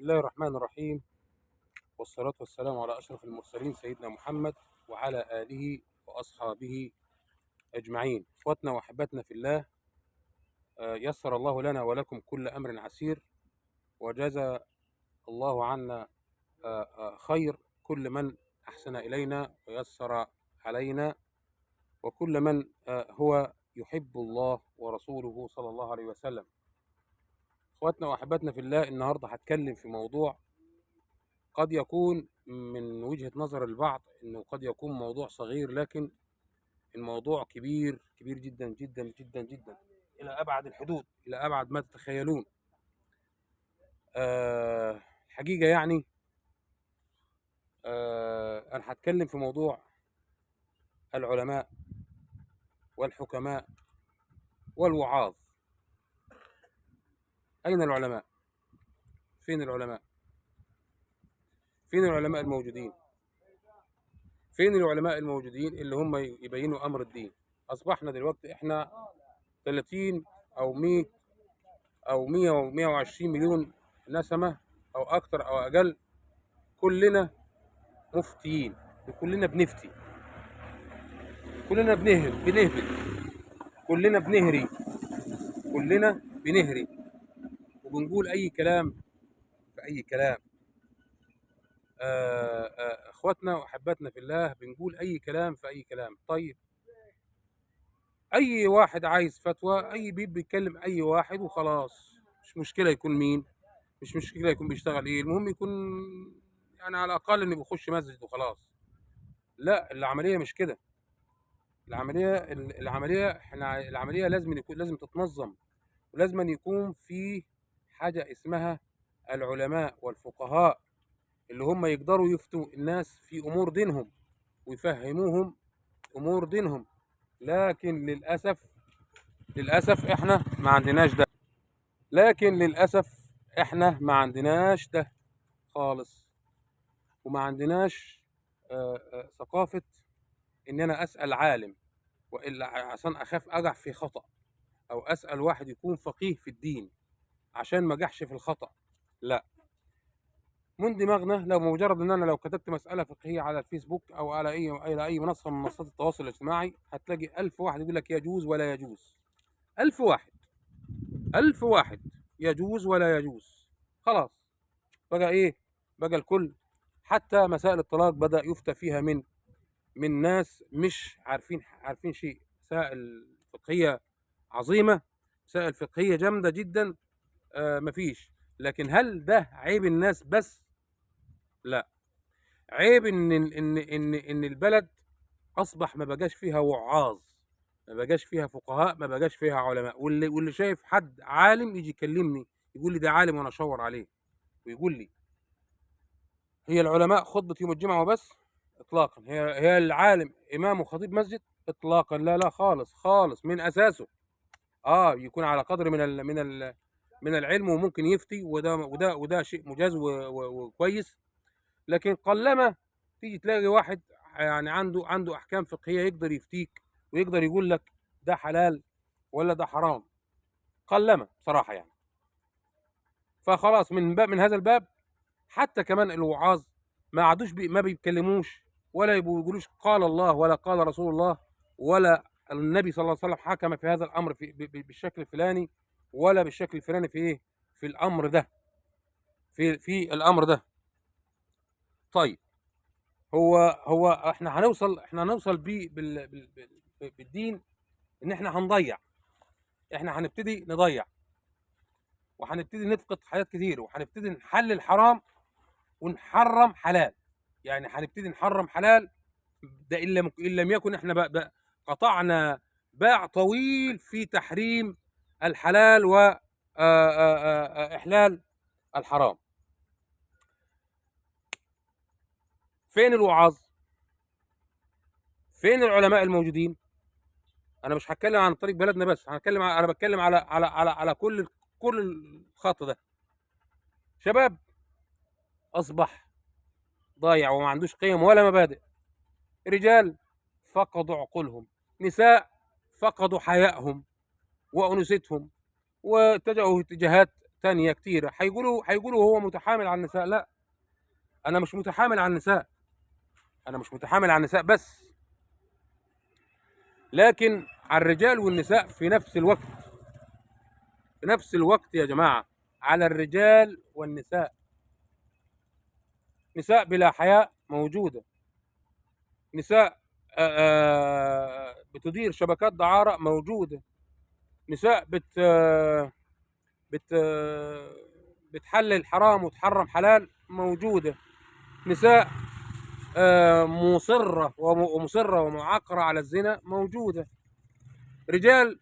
الله الرحمن الرحيم، والصلاة والسلام على أشرف المرسلين سيدنا محمد وعلى آله وأصحابه أجمعين. إخوتنا وأحبتنا في الله، يسر الله لنا ولكم كل أمر عسير، وجزى الله عنا خير كل من أحسن إلينا ويسر علينا، وكل من هو يحب الله ورسوله صلى الله عليه وسلم. إخوتنا وأحبتنا في الله، النهاردة هتكلم في موضوع قد يكون من وجهة نظر البعض انه قد يكون موضوع صغير، لكن الموضوع كبير كبير جدا جدا جدا جدا الى ابعد الحدود، الى ابعد ما تتخيلون. الحقيقة يعني انا هتكلم في موضوع العلماء والحكماء والوعاظ. اين العلماء؟ فين العلماء؟ فين العلماء الموجودين؟ فين العلماء الموجودين اللي هم يبينوا امر الدين؟ اصبحنا دلوقتي احنا 30 او 100 او 100 و 120 مليون نسمة او اكتر او اقل، كلنا مفتيين، كلنا بنفتي، كلنا بنهبط، كلنا بنهري، كلنا بنهري وبنقول اي كلام في اي كلام. اخواتنا واحباتنا في الله، بنقول اي كلام في اي كلام. طيب، اي واحد عايز فتوى، اي بيتكلم اي واحد وخلاص، مش مشكلة يكون مين، مش مشكلة يكون بيشتغل ايه، المهم يكون يعني على الاقل انه بيخش مسجد وخلاص. لا، العملية مش كده. العملية لازم تتنظم، ولازم أن يكون في حاجة اسمها العلماء والفقهاء اللي هم يقدروا يفتوا الناس في أمور دينهم ويفهموهم أمور دينهم. لكن للأسف إحنا ما عندناش ده. لكن للأسف إحنا ما عندناش ده خالص، وما عندناش ثقافة إن أنا أسأل عالم، وإلا عشان أخاف أقع في خطأ، أو أسأل واحد يكون فقيه في الدين عشان ما أقعش في الخطأ. لا، من دماغنا لو مجرد ان انا لو كتبت مساله فقهيه على الفيسبوك او على اي منصه من منصات التواصل الاجتماعي، هتلاقي 1000 واحد يقول لك يجوز ولا يجوز. 1000 واحد، 1000 واحد يجوز ولا يجوز. خلاص، بقى ايه؟ بقى الكل. حتى مسائل الطلاق بدأ يفتى فيها من ناس مش عارفين شيء. مسائل فقهيه عظيمه، مسائل فقهيه جامده جدا. مفيش. لكن هل ده عيب الناس بس؟ لا، عيب ان البلد اصبح ما بقاش فيها وعاظ، ما بقاش فيها فقهاء، ما بقاش فيها علماء. واللي شايف حد عالم يجي يكلمني يقول لي ده عالم وانا اشاور عليه، ويقول لي هي العلماء خطبة يوم الجمعة وبس؟ اطلاقا. هي العالم امام وخطيب مسجد؟ اطلاقا. لا لا، خالص خالص من اساسه. يكون على قدر من العلم وممكن يفتي، وده شيء مجاز وكويس. لكن قلما تيجي تلاقي واحد يعني عنده احكام فقهيه يقدر يفتيك ويقدر يقول لك ده حلال ولا ده حرام. قلما بصراحه يعني. فخلاص، من هذا الباب حتى كمان الوعاظ ما عادوش ما بيتكلموش ولا بيقولوش قال الله ولا قال رسول الله ولا النبي صلى الله عليه وسلم حكم في هذا الامر بالشكل الفلاني ولا بالشكل الفلاني في ايه، في الامر ده، في الامر ده. طيب، هو احنا هنوصل بالدين ان احنا هنضيع، احنا هنبتدي نضيع، وهنبتدي نفقد حاجات كتير، وهنبتدي نحلل حرام ونحرم حلال. يعني هنبتدي نحرم حلال، ده إن لم يكن احنا بقى قطعنا باع طويل في تحريم الحلال وإحلال الحرام. فين الوعاظ؟ فين العلماء الموجودين؟ انا مش هتكلم عن طريق بلدنا بس، انا بتكلم على كل الخط ده. شباب اصبح ضايع وما عندوش قيم ولا مبادئ. رجال فقدوا عقولهم، نساء فقدوا حيائهم وانوثتهم، واتجهوا اتجاهات تانية كتيرة هيقولوا هو متحامل على النساء. لا، انا مش متحامل على النساء، انا مش متحامل على النساء بس، لكن على الرجال والنساء في نفس الوقت. في نفس الوقت يا جماعة، على الرجال والنساء. نساء بلا حياء موجودة، نساء بتدير شبكات دعارة موجودة، نساء بت بتحلل حرام وتحرم حلال موجودة، نساء مصرة ومعاقرة على الزنا موجودة، رجال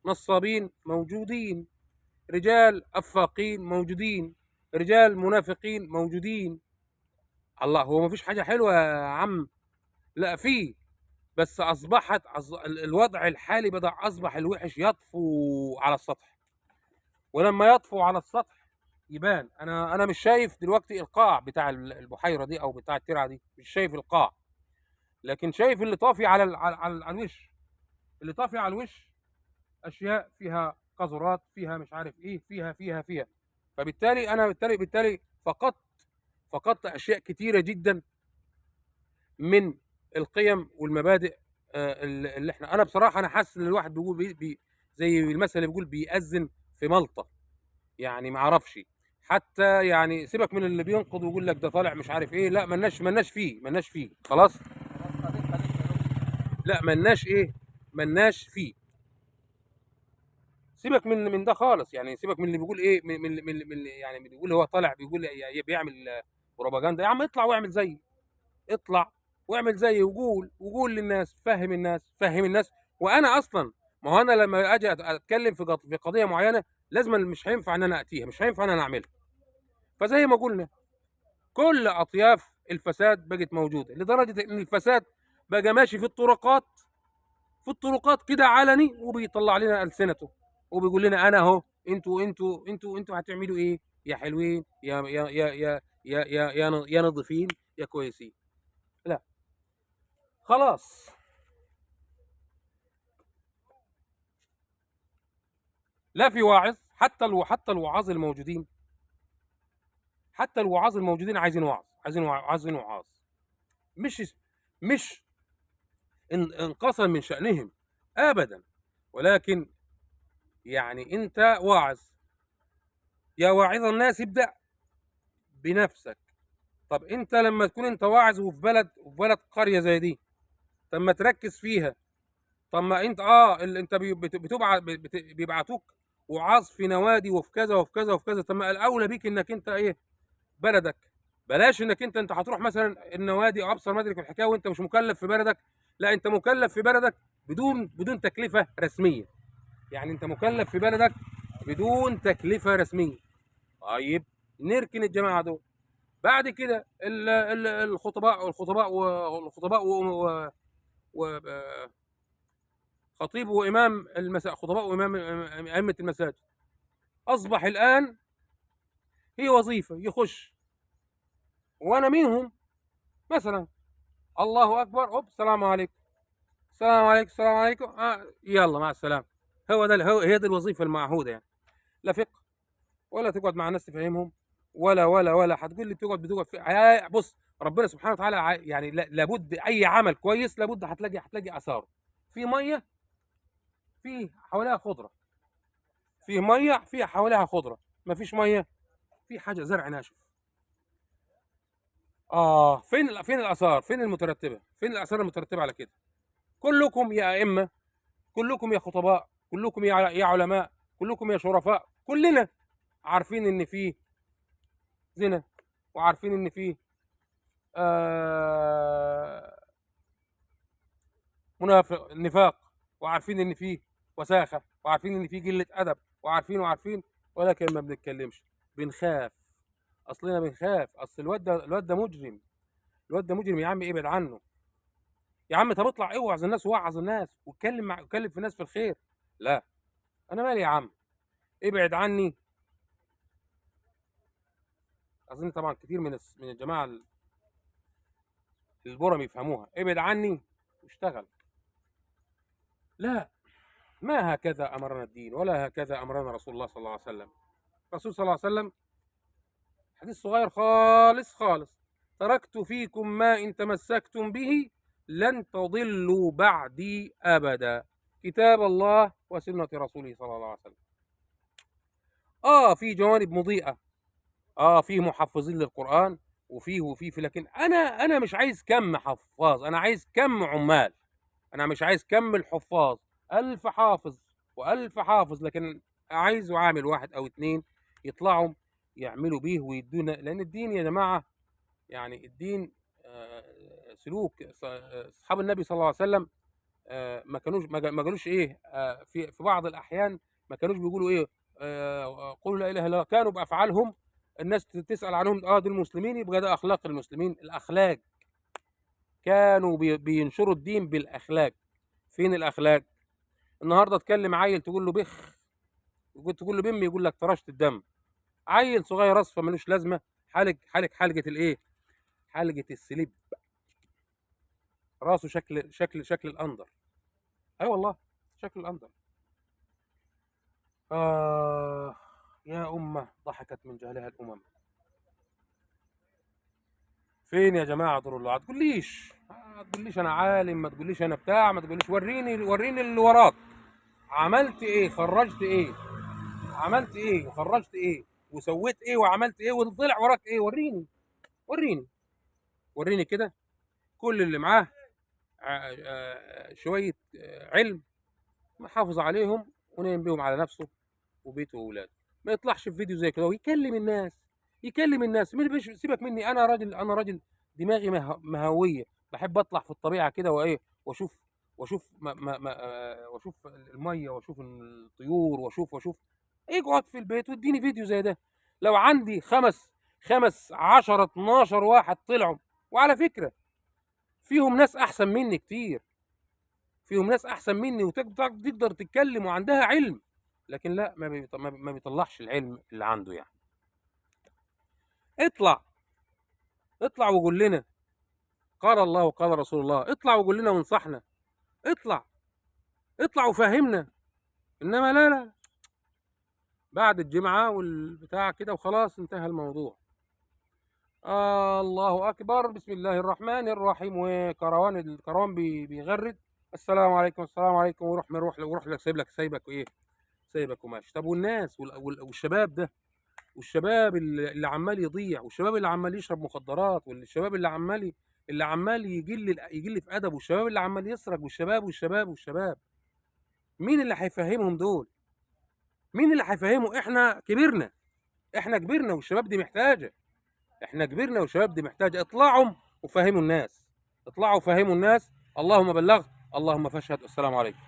نصابين موجودين، رجال أفاقين موجودين، رجال منافقين موجودين. الله، هو مفيش حاجة حلوة يا عم؟ لا، فيه، بس الوضع الحالي بدأ أصبح الوحش يطفو على السطح، ولما يطفو على السطح يبان. انا مش شايف دلوقتي القاع بتاع البحيره دي او بتاع الترعه دي، مش شايف القاع، لكن شايف اللي طافي على الوش. اللي طافي على الوش اشياء فيها قذرات، فيها مش عارف ايه، فيها. فبالتالي انا بالتالي فقدت اشياء كتيره جدا من القيم والمبادئ. اللي انا بصراحه انا حاسس ان الواحد بيقول زي المثل اللي بيقول بيأذن في ملطه. يعني ما اعرفش، حتى يعني سيبك من اللي بينقض ويقول لك ده طالع مش عارف ايه. لا، ملناش فيه خلاص. لا، ملناش فيه. سيبك من ده خالص، يعني سيبك من اللي بيقول ايه، من اللي يعني بيقول هو طالع بيقول بيعمل بروباجندا. يا عم اطلع واعمل زي، اطلع واعمل زي، وقول للناس، فهم الناس. وانا اصلا، ما هو انا لما اجي اتكلم في قضيه معينه لازم، مش هينفع ان انا اتيها، مش هينفع ان انا اعملها. فزي ما قلنا، كل اطياف الفساد بقت موجوده، لدرجه ان الفساد بقى ماشي في الطرقات كده علني، وبيطلع لنا السنته وبيقول لنا انا اهو، انتوا هتعملوا ايه يا حلوين، يا نظيفين، يا كويسين. لا، خلاص. لا في واعظ، حتى الوعاظ الموجودين، عايزين وعظ، عايزين وعاظ. مش مش انقصا من شأنهم ابدا، ولكن يعني انت واعظ، يا واعظ الناس ابدأ بنفسك. طب انت لما تكون انت واعظ وفي بلد قرية زي دي، طب ما تركز فيها. طب ما انت انت بيبعتوك وعاظ في نوادي وفي كذا وفي كذا وفي كذا. طب ما الاولى بيك انك انت ايه، بلدك. بلاش انك انت هتروح مثلا النوادي او ابصر مدرك الحكايه وانت مش مكلف في بلدك. لا، انت مكلف في بلدك بدون تكلفه رسميه. يعني انت مكلف في بلدك بدون تكلفه رسميه. طيب، نركن الجماعه دول. بعد كده الخطباء خطيب وامام المساجد، خطباء وامام ائمه المساجد، اصبح الان هي وظيفه يخش، وانا منهم مثلا. الله اكبر، اوب، السلام عليكم، السلام عليكم، السلام عليكم، يلا مع السلامه. هي دي الوظيفه المعهوده يعني. لا فقه، ولا تقعد مع الناس تفهمهم، ولا هتقول لي بتقعد في بص، ربنا سبحانه وتعالى يعني لابد اي عمل كويس لابد هتلاقي اثاره. في ميه، في حواليها خضره، في ميه في حواليها خضره، ما فيش ميه، في حاجه زرع ناشف. فين الاثار، فين المترتبه، فين الاثار المترتبه على كده؟ كلكم يا ائمه، كلكم يا خطباء، كلكم يا علماء، كلكم يا شرفاء، كلنا عارفين ان في زنا، وعارفين ان في آه نفاق، وعارفين ان في وساخه، وعارفين ان في قله ادب، وعارفين، ولكن ما بنتكلمش، بنخاف. اصلنا بنخاف، اصل الواد ده مجرم، يا عم ابعد عنه. يا عم طب اطلع اوعظ الناس ووعظ الناس واتكلم في الناس في الخير. لا، انا مالي يا عم، ابعد عني. اظن طبعا كتير من الجماعه البرم يفهموها، ابعد عني واشتغل. لا، ما هكذا امرنا الدين، ولا هكذا امرنا رسول الله صلى الله عليه وسلم. الرسول صلى الله عليه وسلم حديث صغير خالص خالص: تركت فيكم ما إن تمسكتم به لن تضلوا بعدي أبدا، كتاب الله وسنة رسوله صلى الله عليه وسلم. في جوانب مضيئة، في محفظين للقرآن وفيه، لكن أنا مش عايز كم حفاظ، أنا عايز كم عمال. أنا مش عايز كم الحفاظ 1000 حافظ و1000 حافظ، لكن عايزه عامل واحد أو اتنين يطلعوا يعملوا بيه ويدونا، لأن الدين يا جماعة، يعني الدين سلوك أصحاب النبي صلى الله عليه وسلم. ما قالوش إيه، في بعض الأحيان ما كانوش بيقولوا إيه، قولوا لا إله إلا الله، كانوا بأفعالهم الناس تسأل عنهم، دول مسلمين، يبقى ده أخلاق المسلمين، الأخلاق. كانوا بينشروا الدين بالأخلاق. فين الأخلاق؟ النهارده تكلم عيل تقول له بخ، تقول له بم، يقول لك طرشت الدم. عيل صغير اصفر ملوش لازمه، حلقه الايه؟ حلقه السليب، راسه شكل الاندر. اي والله، شكل الاندر. يا امه ضحكت من جهلها الامم. فين يا جماعه دور الله؟ ما تقوليش انا عالم، ما تقوليش انا بتاع، ما تقوليش وريني اللي وراك. عملت ايه؟ خرجت ايه؟ عملت ايه وخرجت ايه وسويت ايه وعملت ايه وطلع وراك ايه؟ وريني وريني كده. كل اللي معاه شويه علم، محافظ عليهم ونايم بيهم على نفسه وبيته واولاده. ما يطلعش في فيديو زي كده ويكلم الناس، سيبك مني، انا راجل دماغي مهويه، بحب اطلع في الطبيعه كده وايه، واشوف واشوف الميه، واشوف الطيور، واشوف. اقعد في البيت واديني فيديو زي ده. لو عندي خمس 10 12 واحد طلعوا، وعلى فكره فيهم ناس احسن مني كتير، فيهم ناس احسن مني وتقدر تتكلم وعندها علم، لكن لا، ما بيطلعش العلم اللي عنده يعني. اطلع اطلع وقول لنا قال الله وقال رسول الله، اطلع وقول لنا وانصحنا، اطلع اطلع وفهمنا. انما لا، بعد الجمعة والبتاع كده وخلاص انتهى الموضوع. الله أكبر، بسم الله الرحمن الرحيم. الكروان بيغرد. السلام عليكم، ويروح لك، سايبك وإيه، سايبك وماشي. طب والناس والشباب ده، والشباب اللي عمال يضيع، والشباب اللي عمال يشرب مخدرات، والشباب اللي عمال يجل في أدبه، والشباب اللي عمال يسرق، والشباب، مين اللي هيفهمهم دول؟ مين اللي هيفهمه؟ احنا كبرنا والشباب دي محتاجة. احنا كبرنا والشباب دي محتاجة. اطلعوا وفهموا الناس، اللهم بلغت، اللهم فاشهد. السلام عليكم.